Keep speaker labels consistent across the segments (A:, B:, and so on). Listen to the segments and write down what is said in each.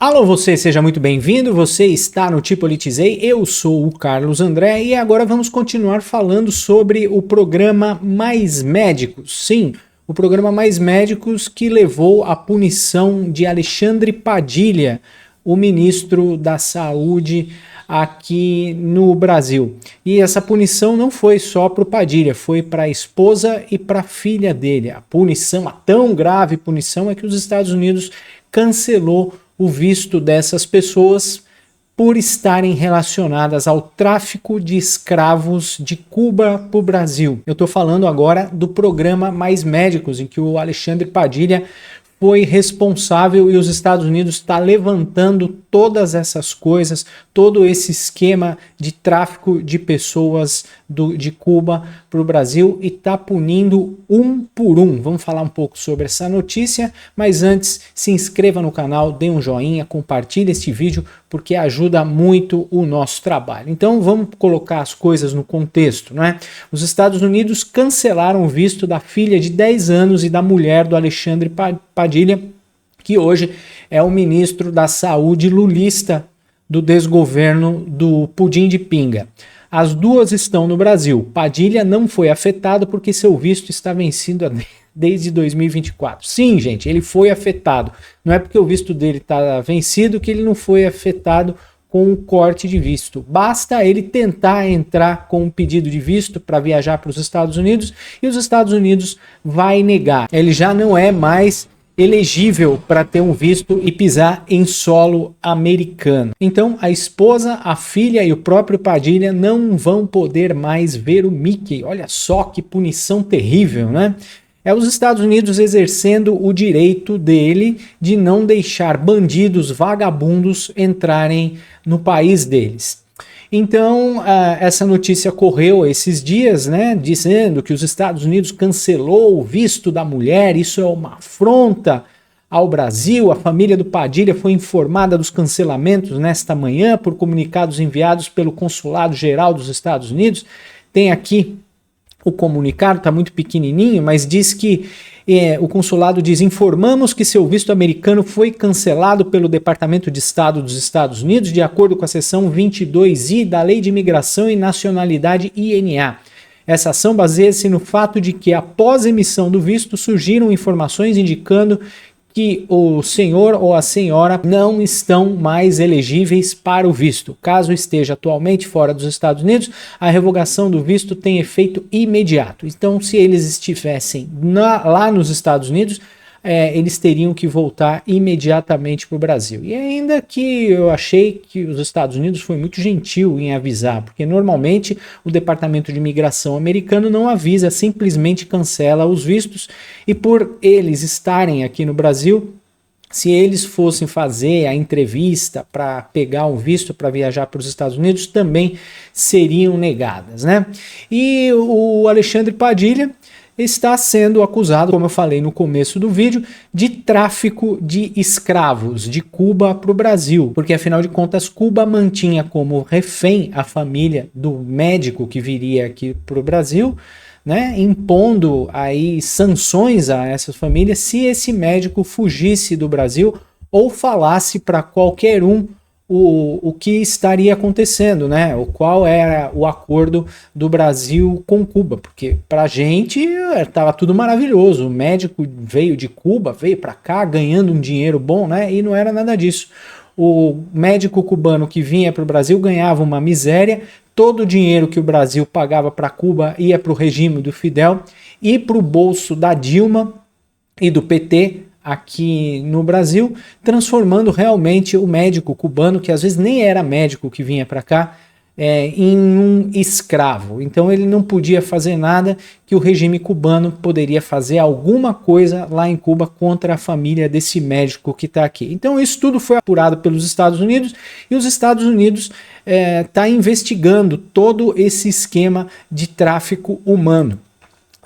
A: Alô, você, seja muito bem-vindo, você está no Te Politizei, eu sou o Carlos André e agora vamos continuar falando sobre o programa Mais Médicos. Sim, o programa Mais Médicos que levou à punição de Alexandre Padilha, o ministro da Saúde aqui no Brasil. E essa punição não foi só para o Padilha, foi para a esposa e para a filha dele. A punição, a tão grave punição, é que os Estados Unidos cancelou o visto dessas pessoas por estarem relacionadas ao tráfico de escravos de Cuba para o Brasil. Eu estou falando agora do programa Mais Médicos, em que o Alexandre Padilha foi responsável e os Estados Unidos está levantando todas essas coisas, todo esse esquema de tráfico de pessoas de Cuba para o Brasil e está punindo um por um. Vamos falar um pouco sobre essa notícia, mas antes se inscreva no canal, dê um joinha, compartilhe este vídeo porque ajuda muito o nosso trabalho. Então vamos colocar as coisas no contexto, né? Os Estados Unidos cancelaram o visto da filha de 10 anos e da mulher do Alexandre Padilha, que hoje é o ministro da Saúde lulista do desgoverno do Pudim de Pinga. As duas estão no Brasil. Padilha não foi afetado porque seu visto está vencido desde 2024. Sim, gente, ele foi afetado. Não é porque o visto dele está vencido que ele não foi afetado com o corte de visto. Basta ele tentar entrar com um pedido de visto para viajar para os Estados Unidos e os Estados Unidos vai negar. Ele já não é mais elegível para ter um visto e pisar em solo americano. Então a esposa, a filha e o próprio Padilha não vão poder mais ver o Mickey. Olha só que punição terrível, né? É os Estados Unidos exercendo o direito dele de não deixar bandidos vagabundos entrarem no país deles. Então, essa notícia correu esses dias, né, dizendo que os Estados Unidos cancelou o visto da mulher, isso é uma afronta ao Brasil. A família do Padilha foi informada dos cancelamentos nesta manhã por comunicados enviados pelo Consulado Geral dos Estados Unidos. Tem aqui o comunicado, está muito pequenininho, mas diz que o consulado diz: informamos que seu visto americano foi cancelado pelo Departamento de Estado dos Estados Unidos de acordo com a seção 22I da Lei de Imigração e Nacionalidade INA. Essa ação baseia-se no fato de que após a emissão do visto surgiram informações indicando que o senhor ou a senhora não estão mais elegíveis para o visto. Caso esteja atualmente fora dos Estados Unidos, a revogação do visto tem efeito imediato. Então, se eles estivessem lá nos Estados Unidos, eles teriam que voltar imediatamente para o Brasil. E ainda que eu achei que os Estados Unidos foi muito gentil em avisar, porque normalmente o Departamento de Imigração americano não avisa, simplesmente cancela os vistos, e por eles estarem aqui no Brasil, se eles fossem fazer a entrevista para pegar um visto para viajar para os Estados Unidos, também seriam negadas, né? E o Alexandre Padilha está sendo acusado, como eu falei no começo do vídeo, de tráfico de escravos de Cuba para o Brasil, porque afinal de contas Cuba mantinha como refém a família do médico que viria aqui para o Brasil, né, impondo aí sanções a essas famílias se esse médico fugisse do Brasil ou falasse para qualquer um o que estaria acontecendo, né? O qual era o acordo do Brasil com Cuba, porque pra gente estava tudo maravilhoso. O médico veio de Cuba, veio para cá ganhando um dinheiro bom, né? E não era nada disso. O médico cubano que vinha para o Brasil ganhava uma miséria. Todo o dinheiro que o Brasil pagava para Cuba ia para o regime do Fidel e para o bolso da Dilma e do PT aqui no Brasil, transformando realmente o médico cubano, que às vezes nem era médico que vinha para cá, em um escravo. Então ele não podia fazer nada que o regime cubano poderia fazer alguma coisa lá em Cuba contra a família desse médico que está aqui. Então isso tudo foi apurado pelos Estados Unidos e os Estados Unidos está investigando todo esse esquema de tráfico humano.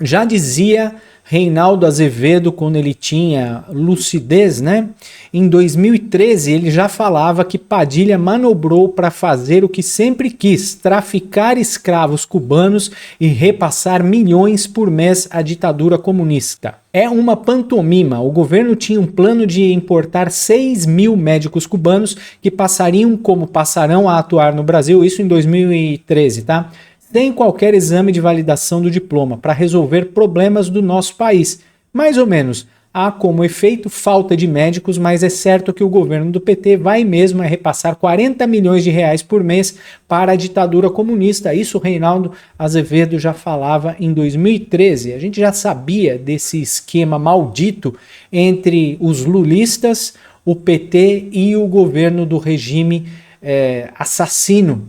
A: Já dizia Reinaldo Azevedo, quando ele tinha lucidez, né? Em 2013 ele já falava que Padilha manobrou para fazer o que sempre quis, traficar escravos cubanos e repassar milhões por mês à ditadura comunista. É uma pantomima. O governo tinha um plano de importar 6 mil médicos cubanos que passariam como passarão a atuar no Brasil, isso em 2013, tá? Sem qualquer exame de validação do diploma, para resolver problemas do nosso país. Mais ou menos. Há como efeito falta de médicos, mas é certo que o governo do PT vai mesmo repassar 40 milhões de reais por mês para a ditadura comunista. Isso o Reinaldo Azevedo já falava em 2013. A gente já sabia desse esquema maldito entre os lulistas, o PT e o governo do regime assassino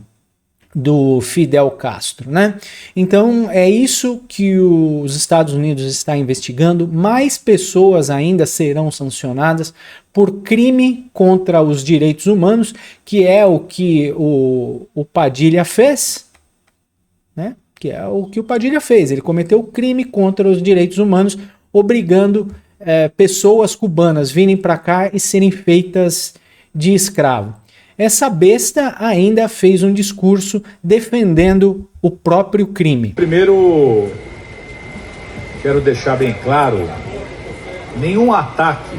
A: do Fidel Castro, né? Então é isso que os Estados Unidos está investigando. Mais pessoas ainda serão sancionadas por crime contra os direitos humanos, que é o que o Padilha fez, né? Que é o que o Padilha fez. Ele cometeu crime contra os direitos humanos, obrigando pessoas cubanas virem para cá e serem feitas de escravo. Essa besta ainda fez um discurso defendendo o próprio crime.
B: Primeiro, quero deixar bem claro, nenhum ataque,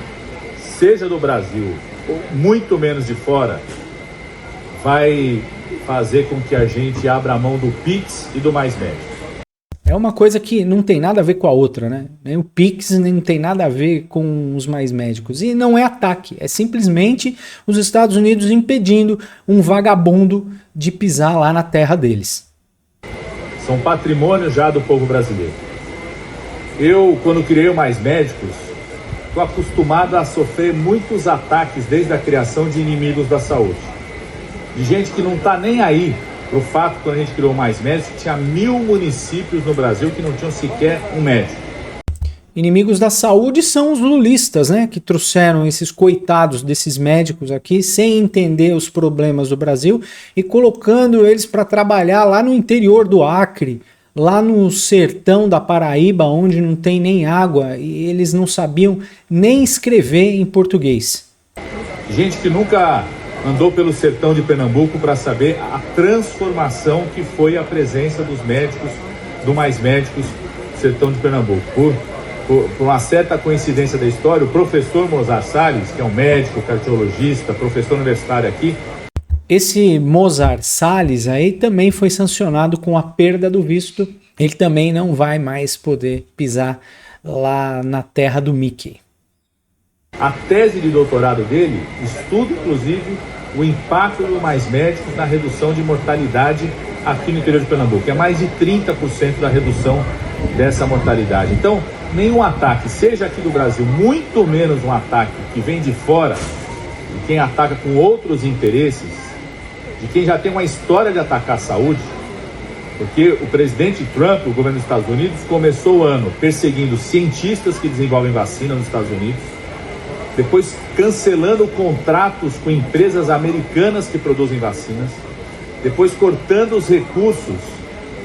B: seja do Brasil ou muito menos de fora, vai fazer com que a gente abra a mão do Pix e do Mais Médicos.
A: É uma coisa que não tem nada a ver com a outra, né? Nem o Pix nem não tem nada a ver com os Mais Médicos. E não é ataque, é simplesmente os Estados Unidos impedindo um vagabundo de pisar lá na terra deles.
B: São patrimônio já do povo brasileiro. Eu, quando criei o Mais Médicos, estou acostumado a sofrer muitos ataques desde a criação de inimigos da saúde. De gente que não está nem aí pro fato, quando a gente criou Mais Médicos, que tinha 1000 municípios no Brasil que não tinham sequer um médico.
A: Inimigos da saúde são os lulistas, né? Que trouxeram esses coitados desses médicos aqui sem entender os problemas do Brasil e colocando eles para trabalhar lá no interior do Acre, lá no sertão da Paraíba, onde não tem nem água e eles não sabiam nem escrever em português.
B: Gente que nunca andou pelo sertão de Pernambuco para saber a transformação que foi a presença dos médicos, do Mais Médicos, sertão de Pernambuco. Por uma certa coincidência da história, o professor Mozart Salles, que é um médico, cardiologista, professor universitário aqui.
A: Esse Mozart Salles aí também foi sancionado com a perda do visto. Ele também não vai mais poder pisar lá na terra do Mickey.
B: A tese de doutorado dele estuda, inclusive, o impacto do Mais Médicos na redução de mortalidade aqui no interior de Pernambuco. É mais de 30% da redução dessa mortalidade. Então, nenhum ataque, seja aqui do Brasil, muito menos um ataque que vem de fora, de quem ataca com outros interesses, de quem já tem uma história de atacar a saúde, porque o presidente Trump, o governo dos Estados Unidos, começou o ano perseguindo cientistas que desenvolvem vacina nos Estados Unidos, depois cancelando contratos com empresas americanas que produzem vacinas, depois cortando os recursos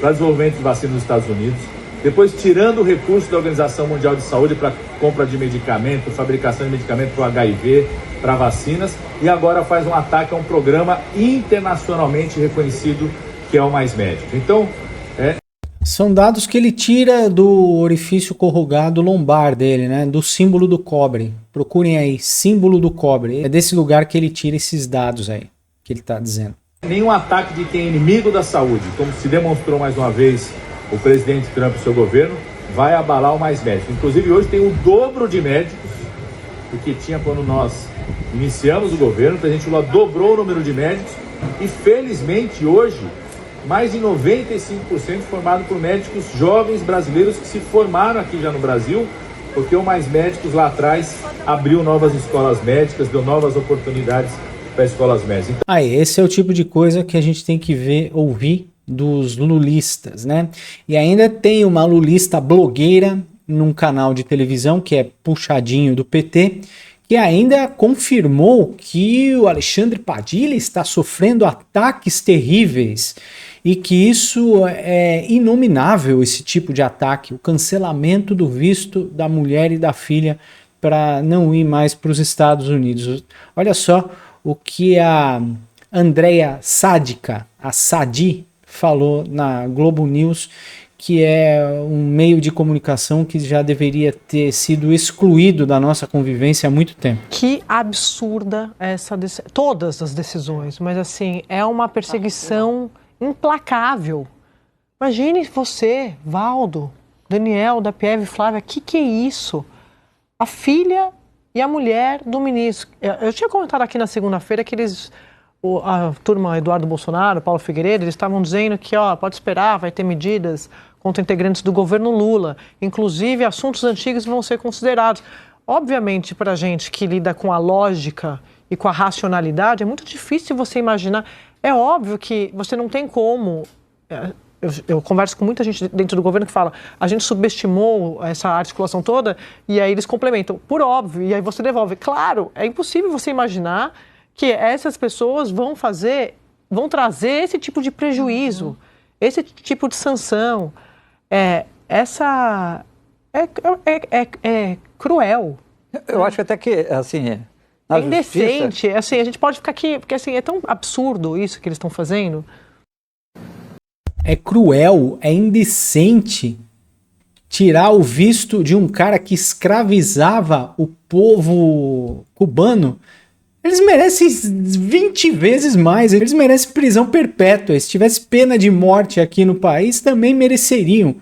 B: para desenvolvimento de vacinas nos Estados Unidos, depois tirando recursos da Organização Mundial de Saúde para compra de medicamento, fabricação de medicamento para o HIV, para vacinas, e agora faz um ataque a um programa internacionalmente reconhecido que é o Mais Médicos. Então,
A: são dados que ele tira do orifício corrugado lombar dele, né? Do símbolo do cobre. Procurem aí, símbolo do cobre. É desse lugar que ele tira esses dados aí, que ele está dizendo.
B: Nenhum ataque de quem é inimigo da saúde, como se demonstrou mais uma vez o presidente Trump e seu governo, vai abalar o Mais Médicos. Inclusive hoje tem o dobro de médicos do que tinha quando nós iniciamos o governo. O presidente Lula dobrou o número de médicos e felizmente hoje mais de 95% formado por médicos jovens brasileiros que se formaram aqui já no Brasil, porque o Mais Médicos lá atrás abriu novas escolas médicas, deu novas oportunidades para escolas médicas.
A: Aí, esse é o tipo de coisa que a gente tem que ver, ouvir dos lulistas, né? E ainda tem uma lulista blogueira num canal de televisão que é puxadinho do PT, que ainda confirmou que o Alexandre Padilha está sofrendo ataques terríveis e que isso é inominável, esse tipo de ataque, o cancelamento do visto da mulher e da filha para não ir mais para os Estados Unidos. Olha só o que a Andrea Sádica, a Sadi, falou na Globo News, que é um meio de comunicação que já deveria ter sido excluído da nossa convivência há muito tempo.
C: Que absurda todas as decisões, mas assim, é uma perseguição implacável. Imagine você, Valdo, Daniel, da Pieve, Flávia, que é isso? A filha e a mulher do ministro. Eu tinha comentado aqui na segunda-feira que a turma Eduardo Bolsonaro, Paulo Figueiredo, eles estavam dizendo que pode esperar, vai ter medidas contra integrantes do governo Lula. Inclusive, assuntos antigos vão ser considerados. Obviamente, para a gente que lida com a lógica e com a racionalidade, é muito difícil você imaginar. É óbvio que você não tem como... Eu converso com muita gente dentro do governo que fala, a gente subestimou essa articulação toda, e aí eles complementam, por óbvio, e aí você devolve. Claro, é impossível você imaginar que essas pessoas vão trazer esse tipo de prejuízo, esse tipo de sanção. É cruel.
D: Eu acho até que, assim...
C: É indecente. Assim, a gente pode ficar aqui, porque assim, é tão absurdo isso que eles estão fazendo.
A: É cruel, é indecente tirar o visto de um cara que escravizava o povo cubano. Eles merecem 20 vezes mais, eles merecem prisão perpétua. Se tivesse pena de morte aqui no país, também mereceriam.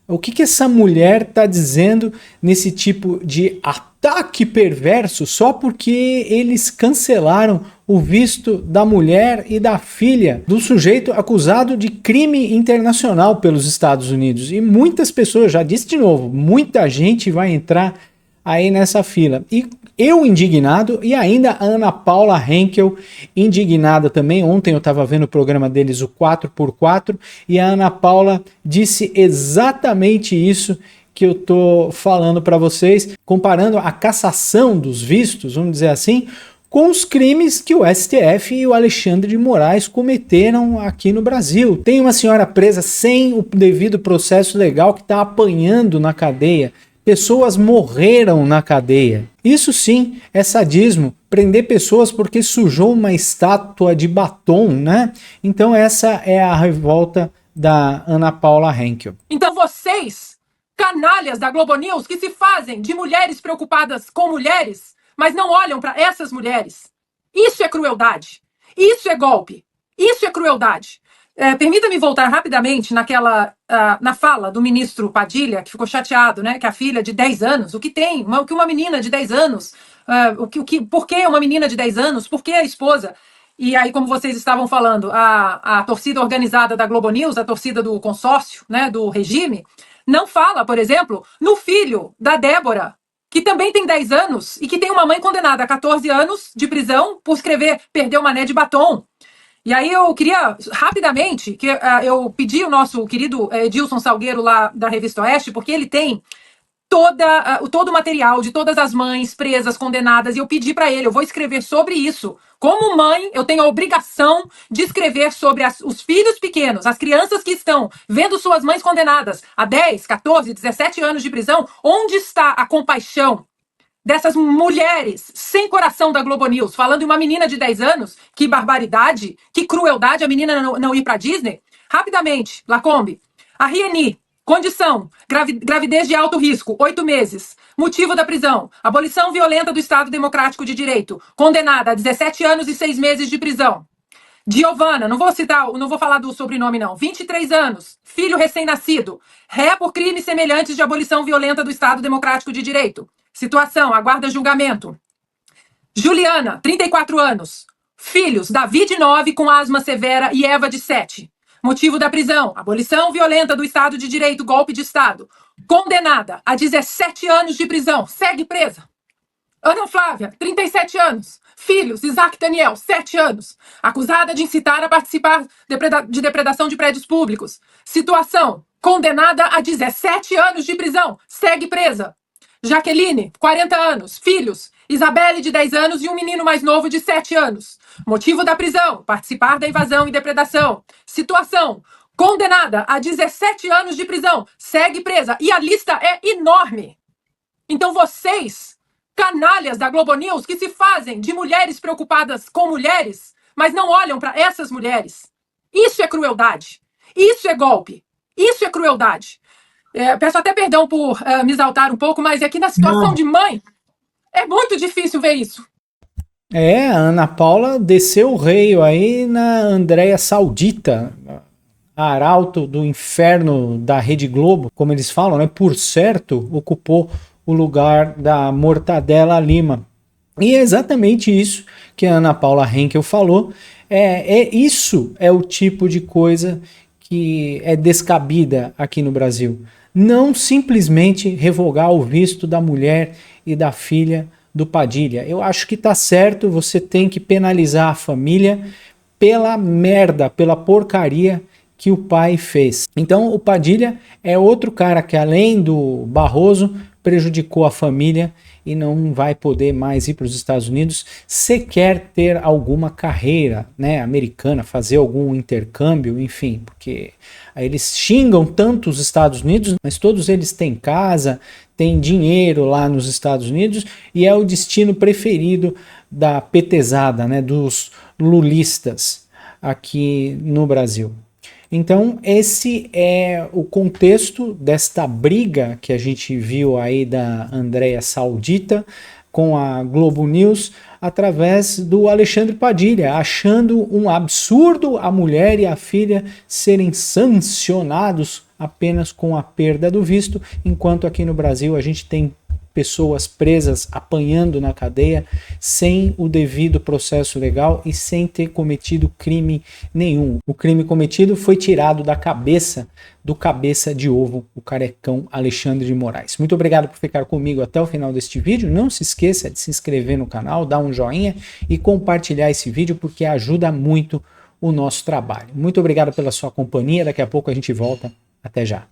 A: O que essa mulher está dizendo nesse tipo de ataque perverso só porque eles cancelaram o visto da mulher e da filha do sujeito acusado de crime internacional pelos Estados Unidos? E muitas pessoas, já disse de novo, muita gente vai entrar aí nessa fila. E eu indignado, e ainda a Ana Paula Henkel indignada também. Ontem eu estava vendo o programa deles, o 4x4, e a Ana Paula disse exatamente isso que eu tô falando para vocês, comparando a cassação dos vistos, vamos dizer assim, com os crimes que o STF e o Alexandre de Moraes cometeram aqui no Brasil. Tem uma senhora presa sem o devido processo legal que está apanhando na cadeia. Pessoas morreram na cadeia. Isso sim é sadismo, prender pessoas porque sujou uma estátua de batom, né? Então essa é a revolta da Ana Paula Henkel.
E: Então vocês, canalhas da Globo News, que se fazem de mulheres preocupadas com mulheres, mas não olham para essas mulheres. Isso é crueldade. Isso é golpe. Isso é crueldade. Permita-me voltar rapidamente na fala do ministro Padilha, que ficou chateado, né, que a filha de 10 anos, o que tem, que uma menina de 10 anos, por que uma menina de 10 anos, por que a esposa? E aí, como vocês estavam falando, a torcida organizada da Globo News, a torcida do consórcio, né, do regime, não fala, por exemplo, no filho da Débora, que também tem 10 anos e que tem uma mãe condenada a 14 anos de prisão por escrever Perdeu Mané de Batom. E aí eu queria, rapidamente, que eu pedi o nosso querido Edilson Salgueiro lá da Revista Oeste, porque ele tem todo o material de todas as mães presas, condenadas, e eu pedi para ele, eu vou escrever sobre isso. Como mãe, eu tenho a obrigação de escrever sobre os filhos pequenos, as crianças que estão vendo suas mães condenadas a 10, 14, 17 anos de prisão. Onde está a compaixão dessas mulheres sem coração da Globo News, falando de uma menina de 10 anos, que barbaridade, que crueldade a menina não ir para Disney? Rapidamente, Lacombe, a Rieni, condição, gravidez de alto risco, 8 meses, motivo da prisão, abolição violenta do Estado Democrático de Direito, condenada a 17 anos e 6 meses de prisão. Giovana, não vou falar do sobrenome não, 23 anos, filho recém-nascido, ré por crimes semelhantes de abolição violenta do Estado Democrático de Direito. Situação, aguarda julgamento. Juliana, 34 anos, filhos, Davi de 9 com asma severa e Eva de 7. Motivo da prisão, abolição violenta do Estado de Direito, golpe de Estado. Condenada a 17 anos de prisão, segue presa. Ana Flávia, 37 anos. Filhos, Isaac Daniel, 7 anos. Acusada de incitar a participar de depredação de prédios públicos. Situação, condenada a 17 anos de prisão, segue presa. Jaqueline, 40 anos. Filhos, Isabelle, de 10 anos e um menino mais novo de 7 anos. Motivo da prisão: participar da invasão e depredação. Situação: condenada a 17 anos de prisão, segue presa. E a lista é enorme. Então vocês, canalhas da Globo News, que se fazem de mulheres preocupadas com mulheres, mas não olham para essas mulheres. Isso é crueldade. Isso é golpe. Isso é crueldade. Peço até perdão por me exaltar um pouco, mas aqui na situação de mãe, é muito difícil ver isso.
A: A Ana Paula desceu o rei aí na Andréia Saudita, arauto do inferno da Rede Globo, como eles falam, né? Por certo, ocupou o lugar da Mortadela Lima. E é exatamente isso que a Ana Paula Henkel falou. Isso é o tipo de coisa que é descabida aqui no Brasil. Não simplesmente revogar o visto da mulher e da filha do Padilha. Eu acho que tá certo, você tem que penalizar a família pela merda, pela porcaria que o pai fez. Então o Padilha é outro cara que, além do Barroso, prejudicou a família e não vai poder mais ir para os Estados Unidos se quer ter alguma carreira, né, americana, fazer algum intercâmbio, enfim, porque aí eles xingam tanto os Estados Unidos, mas todos eles têm casa, têm dinheiro lá nos Estados Unidos e é o destino preferido da petezada, né, dos lulistas aqui no Brasil. Então esse é o contexto desta briga que a gente viu aí da Andréia Saudita com a Globo News através do Alexandre Padilha, achando um absurdo a mulher e a filha serem sancionados apenas com a perda do visto, enquanto aqui no Brasil a gente tem pessoas presas apanhando na cadeia sem o devido processo legal e sem ter cometido crime nenhum. O crime cometido foi tirado da cabeça do cabeça de ovo, o carecão Alexandre de Moraes. Muito obrigado por ficar comigo até o final deste vídeo. Não se esqueça de se inscrever no canal, dar um joinha e compartilhar esse vídeo porque ajuda muito o nosso trabalho. Muito obrigado pela sua companhia. Daqui a pouco a gente volta. Até já.